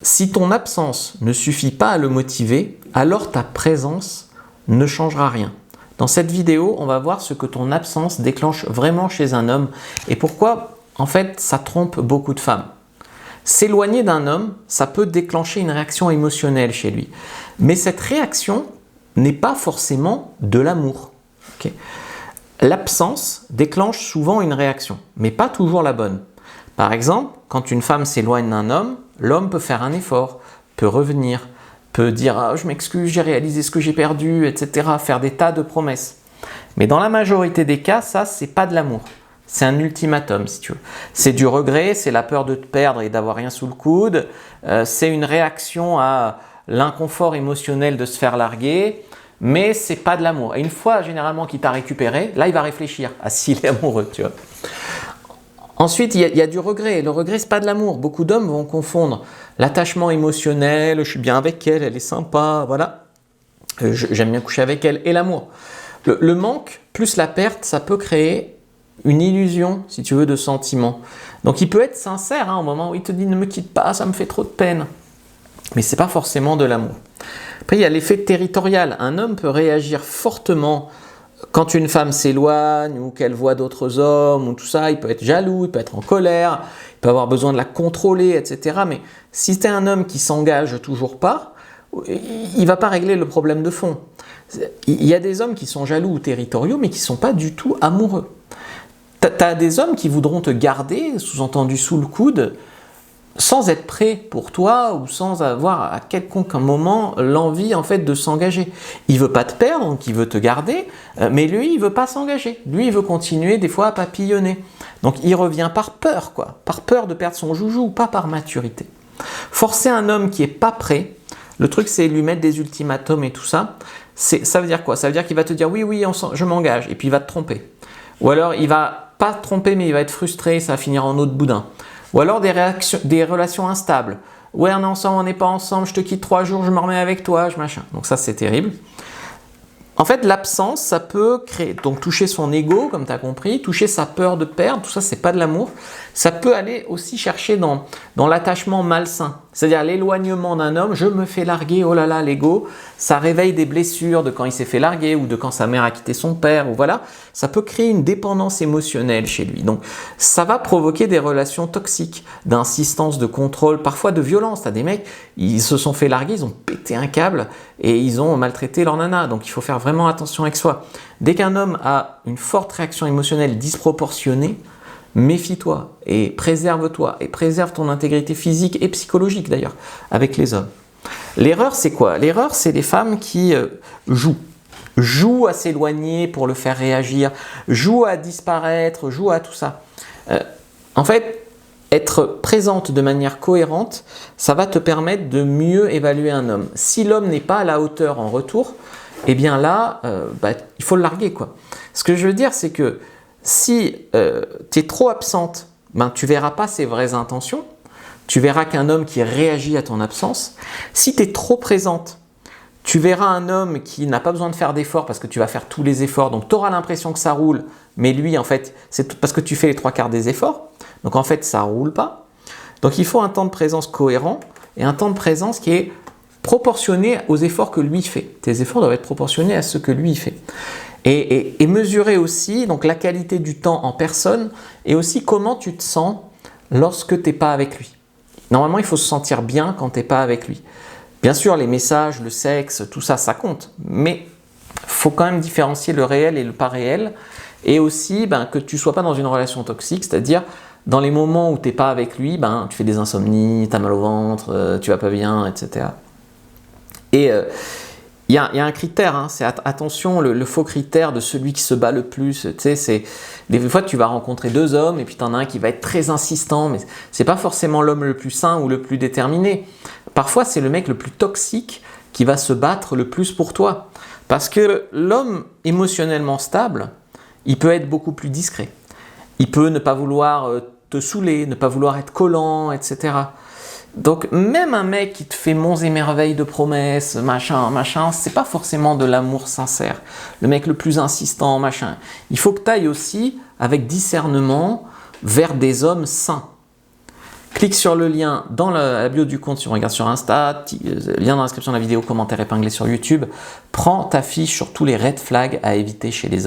Si ton absence ne suffit pas à le motiver, alors ta présence ne changera rien. Dans cette vidéo, on va voir ce que ton absence déclenche vraiment chez un homme et pourquoi, en fait, ça trompe beaucoup de femmes. S'éloigner d'un homme, ça peut déclencher une réaction émotionnelle chez lui. Mais cette réaction n'est pas forcément de l'amour. Okay. L'absence déclenche souvent une réaction, mais pas toujours la bonne. Par exemple, quand une femme s'éloigne d'un homme, l'homme peut faire un effort, peut revenir, peut dire « Ah, je m'excuse, j'ai réalisé ce que j'ai perdu, etc. » faire des tas de promesses. Mais dans la majorité des cas, ça, c'est pas de l'amour. C'est un ultimatum, si tu veux. C'est du regret, c'est la peur de te perdre et d'avoir rien sous le coude. C'est une réaction à l'inconfort émotionnel de se faire larguer, mais c'est pas de l'amour. Et une fois, généralement, qu'il t'a récupéré, là, il va réfléchir à s'il est amoureux, tu vois. Ensuite, il y a du regret. Le regret, c'est pas de l'amour. Beaucoup d'hommes vont confondre l'attachement émotionnel, je suis bien avec elle, elle est sympa, voilà. J'aime bien coucher avec elle, et l'amour. Le manque plus la perte, ça peut créer une illusion, si tu veux, de sentiment. Donc, il peut être sincère au moment où il te dit « ne me quitte pas, ça me fait trop de peine ». Mais ce n'est pas forcément de l'amour. Après, il y a l'effet territorial. Un homme peut réagir fortement quand une femme s'éloigne ou qu'elle voit d'autres hommes ou tout ça. Il peut être jaloux, il peut être en colère, il peut avoir besoin de la contrôler, etc. Mais si tu es un homme qui s'engage toujours pas, il ne va pas régler le problème de fond. Il y a des hommes qui sont jaloux ou territoriaux, mais qui ne sont pas du tout amoureux. Tu as des hommes qui voudront te garder, sous-entendu sous le coude, sans être prêt pour toi ou sans avoir à quelconque moment l'envie en fait de s'engager. Il veut pas te perdre, donc il veut te garder, mais lui il veut pas s'engager. Lui il veut continuer des fois à papillonner. Donc il revient par peur quoi, par peur de perdre son joujou, pas par maturité. Forcer un homme qui est pas prêt, le truc c'est lui mettre des ultimatums et tout ça. Ça veut dire quoi? Ça veut dire qu'il va te dire oui je m'engage et puis il va te tromper. Ou alors il va pas te tromper mais il va être frustré, ça va finir en eau de boudin. Ou alors des relations instables. Ouais, on est ensemble, on n'est pas ensemble, je te quitte 3 jours, je me remets avec toi, machin. Donc ça, c'est terrible. En fait, l'absence, ça peut créer, donc toucher son ego, comme tu as compris, toucher sa peur de perdre, tout ça, c'est pas de l'amour. Ça peut aller aussi chercher dans l'attachement malsain. C'est-à-dire l'éloignement d'un homme, je me fais larguer, oh là là, l'ego, ça réveille des blessures de quand il s'est fait larguer ou de quand sa mère a quitté son père, ou voilà. Ça peut créer une dépendance émotionnelle chez lui. Donc, ça va provoquer des relations toxiques, d'insistance, de contrôle, parfois de violence. Tu as des mecs, ils se sont fait larguer, ils ont pété un câble et ils ont maltraité leur nana. Donc, il faut faire vraiment attention avec soi. Dès qu'un homme a une forte réaction émotionnelle disproportionnée, méfie-toi et préserve-toi et préserve ton intégrité physique et psychologique d'ailleurs avec les hommes. L'erreur c'est quoi? L'erreur c'est les femmes qui jouent à s'éloigner pour le faire réagir, jouent à disparaître, jouent à tout ça. En fait, être présente de manière cohérente, ça va te permettre de mieux évaluer un homme. Si l'homme n'est pas à la hauteur en retour, eh bien là, il faut le larguer quoi. Ce que je veux dire c'est que si tu es trop absente, tu ne verras pas ses vraies intentions, tu verras qu'un homme qui réagit à ton absence. Si tu es trop présente, tu verras un homme qui n'a pas besoin de faire d'efforts parce que tu vas faire tous les efforts, donc tu auras l'impression que ça roule, mais lui en fait c'est parce que tu fais les 3/4 des efforts, donc en fait ça ne roule pas. Donc il faut un temps de présence cohérent et un temps de présence qui est proportionné aux efforts que lui fait. Tes efforts doivent être proportionnés à ce que lui fait. Et mesurer aussi donc, la qualité du temps en personne et aussi comment tu te sens lorsque tu n'es pas avec lui. Normalement, il faut se sentir bien quand tu n'es pas avec lui. Bien sûr, les messages, le sexe, tout ça, ça compte. Mais il faut quand même différencier le réel et le pas réel. Et aussi que tu ne sois pas dans une relation toxique, c'est-à-dire dans les moments où tu n'es pas avec lui, tu fais des insomnies, tu as mal au ventre, tu vas pas bien, etc. Et il y a un critère, c'est attention, le faux critère de celui qui se bat le plus. Tu sais, des fois tu vas rencontrer 2 hommes et puis tu en as un qui va être très insistant, mais c'est pas forcément l'homme le plus sain ou le plus déterminé. Parfois c'est le mec le plus toxique qui va se battre le plus pour toi. Parce que l'homme émotionnellement stable, il peut être beaucoup plus discret. Il peut ne pas vouloir te saouler, ne pas vouloir être collant, etc. Donc même un mec qui te fait monts et merveilles de promesses, machin, c'est pas forcément de l'amour sincère. Le mec le plus insistant, machin. Il faut que tu ailles aussi avec discernement vers des hommes sains. Clique sur le lien dans la bio du compte si on regarde sur Insta, lien dans la description de la vidéo, commentaire épinglé sur YouTube. Prends ta fiche sur tous les red flags à éviter chez les hommes.